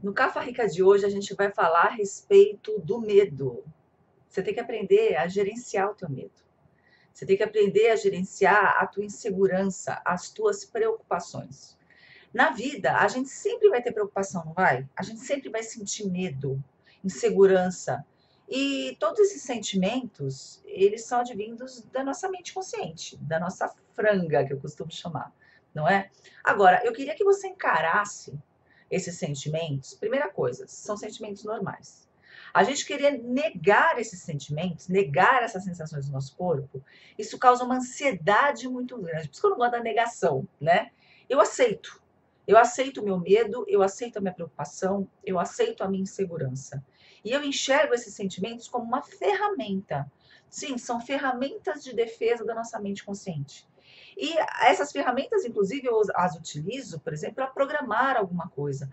No Cafa Rica de hoje, a gente vai falar a respeito do medo. Você tem que aprender a gerenciar o teu medo. Você tem que aprender a gerenciar a tua insegurança, as tuas preocupações. Na vida, a gente sempre vai ter preocupação, não vai? A gente sempre vai sentir medo, insegurança. E todos esses sentimentos, eles são advindos da nossa mente consciente, da nossa franga, que eu costumo chamar, não é? Agora, eu queria que você encarasse esses sentimentos. Primeira coisa, são sentimentos normais. A gente querer negar esses sentimentos, negar essas sensações do nosso corpo, isso causa uma ansiedade muito grande. Por isso que eu não gosto da negação, né? Eu aceito. Eu aceito o meu medo, eu aceito a minha preocupação, eu aceito a minha insegurança. E eu enxergo esses sentimentos como uma ferramenta. Sim, são ferramentas de defesa da nossa mente consciente. E essas ferramentas, inclusive, eu as utilizo, por exemplo, para programar alguma coisa,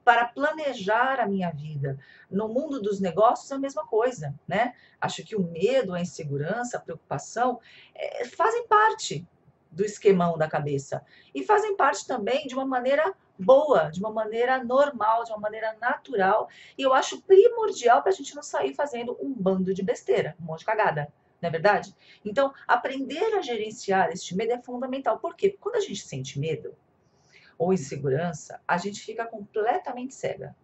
para planejar a minha vida. No mundo dos negócios, é a mesma coisa, né? Acho que o medo, a insegurança, a preocupação fazem parte do esquemão da cabeça e fazem parte também de uma maneira boa, de uma maneira normal, de uma maneira natural. E eu acho primordial para a gente não sair fazendo um bando de besteira, um monte de cagada. Não é verdade? Então, aprender a gerenciar este medo é fundamental. Por quê? Porque quando a gente sente medo ou insegurança, a gente fica completamente cega.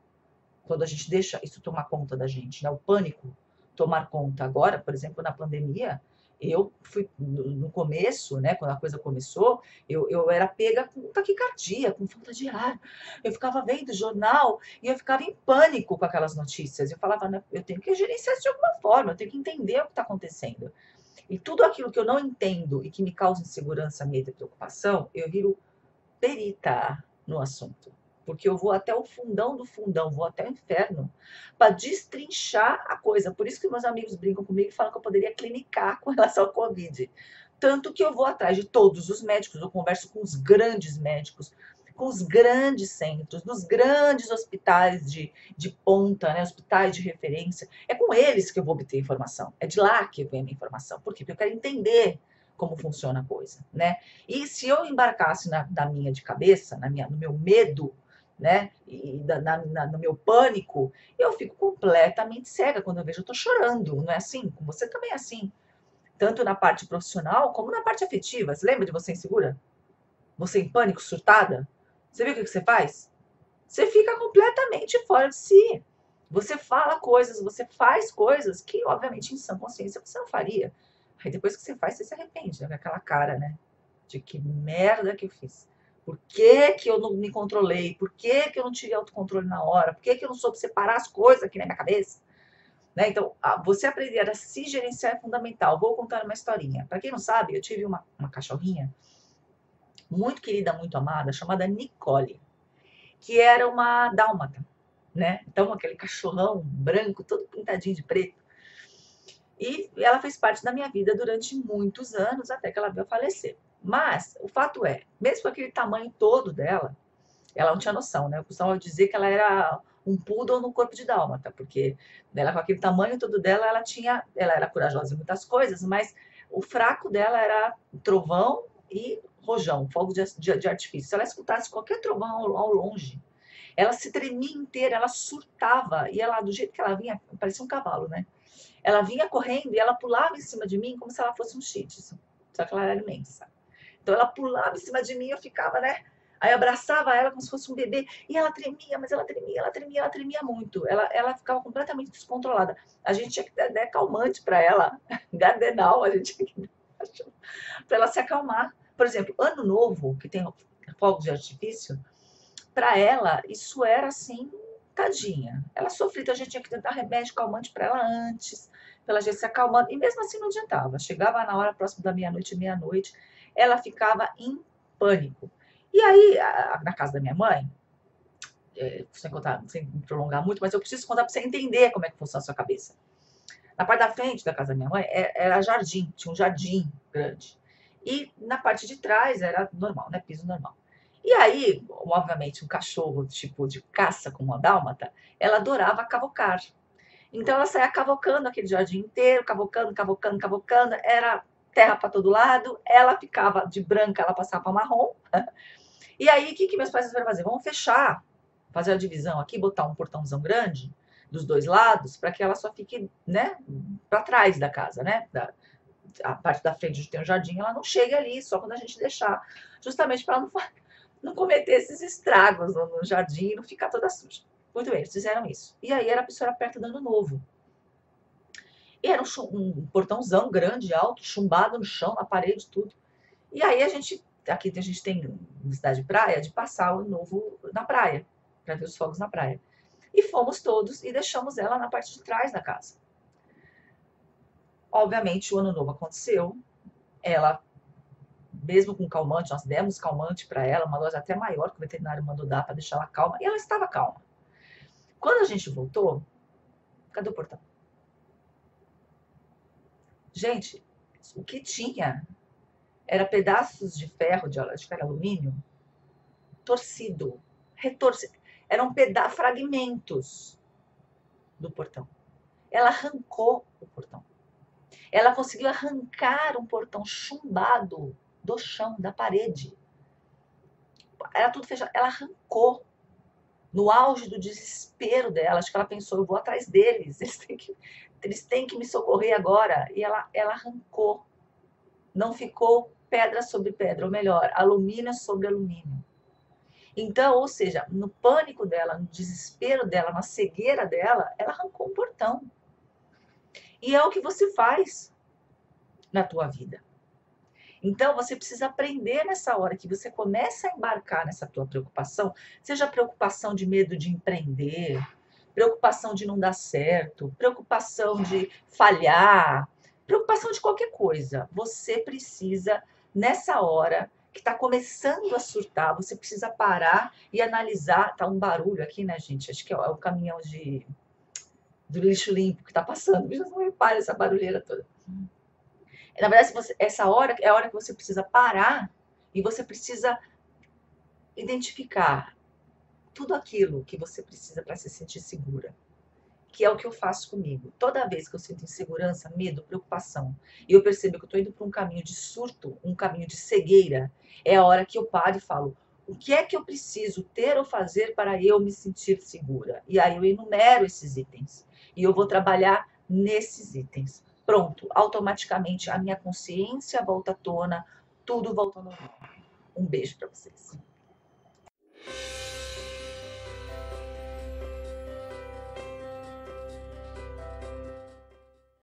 Quando a gente deixa isso tomar conta da gente, né? O pânico tomar conta. Agora, por exemplo, na pandemia, eu fui no começo, né, quando a coisa começou, eu era pega com taquicardia, com falta de ar. Eu ficava vendo jornal e eu ficava em pânico com aquelas notícias. Eu falava, "Não, eu tenho que gerenciar isso de alguma forma, eu tenho que entender o que está acontecendo. E tudo aquilo que eu não entendo e que me causa insegurança, medo e preocupação, eu viro perita no assunto. Porque eu vou até o fundão do fundão, vou até o inferno para destrinchar a coisa. Por isso que meus amigos brincam comigo e falam que eu poderia clinicar com relação ao Covid. Tanto que eu vou atrás de todos os médicos, eu converso com os grandes médicos, com os grandes centros, dos grandes hospitais de ponta, né, hospitais de referência. É com eles que eu vou obter informação. É de lá que vem a minha informação. Por quê? Porque eu quero entender como funciona a coisa, né? E se eu embarcasse na minha de cabeça, no meu medo, né? E no meu pânico, eu fico completamente cega quando eu vejo, eu tô chorando, não é assim? Com você também é assim. Tanto na parte profissional como na parte afetiva. Você lembra de você insegura? Você em pânico, surtada? Você viu o que você faz? Você fica completamente fora de si. Você fala coisas, você faz coisas que, obviamente, em sã consciência você não faria. Aí depois que você faz, você se arrepende, né? Com aquela cara, né? De que merda que eu fiz. Por que que eu não me controlei? Por que que eu não tive autocontrole na hora? Por que que eu não soube separar as coisas aqui na minha cabeça? Né? Então, você aprender a se gerenciar é fundamental. Vou contar uma historinha. Para quem não sabe, eu tive uma cachorrinha muito querida, muito amada, chamada Nicole, que era uma dálmata, né? Então, aquele cachorrão branco, todo pintadinho de preto. E ela fez parte da minha vida durante muitos anos, até que ela veio a falecer. Mas o fato é, mesmo com aquele tamanho todo dela, ela não tinha noção, né? Eu costumava dizer que ela era um poodle no corpo de dálmata, porque ela com aquele tamanho todo dela, ela era corajosa em muitas coisas, mas o fraco dela era trovão e rojão, fogo de artifício. Se ela escutasse qualquer trovão ao longe, ela se tremia inteira, ela surtava, e ela, do jeito que ela vinha, parecia um cavalo, né? Ela vinha correndo e ela pulava em cima de mim como se ela fosse um shih tzu, só que ela era imensa. Então ela pulava em cima de mim, eu ficava, né? Aí eu abraçava ela como se fosse um bebê, e ela tremia, mas ela tremia, ela tremia, ela tremia muito. Ela ficava completamente descontrolada. A gente tinha que dar calmante para ela, Gardenal, a gente tinha que para ela se acalmar. Por exemplo, ano novo, que tem fogos de artifício, para ela, isso era assim, tadinha. Ela sofria, então a gente tinha que tentar remédio calmante para ela antes, para ela já se acalmando. E mesmo assim não adiantava. Chegava na hora próxima da meia-noite, ela ficava em pânico. E aí, na casa da minha mãe, sem me prolongar muito, mas eu preciso contar para você entender como é que funciona a sua cabeça. Na parte da frente da casa da minha mãe era jardim, tinha um jardim grande. E na parte de trás era normal, né? Piso normal. E aí, obviamente, um cachorro tipo de caça como uma dálmata, ela adorava cavocar. Então ela saía cavocando aquele jardim inteiro, cavocando, cavocando, cavocando, era terra para todo lado, ela ficava de branca, ela passava para marrom. E aí, o que meus pais resolveram fazer? Vamos fechar fazer a divisão aqui, botar um portãozão grande dos dois lados, para que ela só fique, né, para trás da casa, né? A parte da frente onde tem o jardim, ela não chegue ali, só quando a gente deixar, justamente para não cometer esses estragos no jardim e não ficar toda suja. Muito bem, eles fizeram isso. E aí era a pessoa perto do ano novo. E era um portãozão grande, alto, chumbado no chão, na parede, tudo. E aí aqui a gente tem uma cidade de praia, de passar o ano novo na praia, para ver os fogos na praia. E fomos todos e deixamos ela na parte de trás da casa. Obviamente, o ano novo aconteceu, ela, mesmo com calmante, nós demos calmante para ela, uma dose até maior que o veterinário mandou dar para deixar ela calma, e ela estava calma. Quando a gente voltou, cadê o portão? Gente, o que tinha era pedaços de ferro, acho que era alumínio, torcido, retorcido. Eram fragmentos do portão. Ela arrancou o portão. Ela conseguiu arrancar um portão chumbado do chão, da parede. Era tudo fechado. Ela arrancou. No auge do desespero dela, acho que ela pensou, eu vou atrás deles, eles têm que me socorrer agora. E ela arrancou. Não ficou pedra sobre pedra, ou melhor, alumínio sobre alumínio. Então, ou seja, no pânico dela, no desespero dela, na cegueira dela, ela arrancou um portão. E é o que você faz na tua vida. Então, você precisa aprender nessa hora que você começa a embarcar nessa tua preocupação, seja preocupação de medo de empreender, preocupação de não dar certo, preocupação de falhar, preocupação de qualquer coisa. Você precisa, nessa hora que está começando a surtar, você precisa parar e analisar. Tá um barulho aqui, né, gente? Acho que é o caminhão do lixo limpo que está passando. Vocês não reparem essa barulheira toda. Na verdade, essa hora é a hora que você precisa parar e você precisa identificar tudo aquilo que você precisa para se sentir segura. Que é o que eu faço comigo. Toda vez que eu sinto insegurança, medo, preocupação, e eu percebo que eu estou indo para um caminho de surto, um caminho de cegueira, é a hora que eu paro e falo, o que é que eu preciso ter ou fazer para eu me sentir segura? E aí eu enumero esses itens. E eu vou trabalhar nesses itens. Pronto, automaticamente a minha consciência volta à tona, tudo volta ao normal. Um beijo para vocês.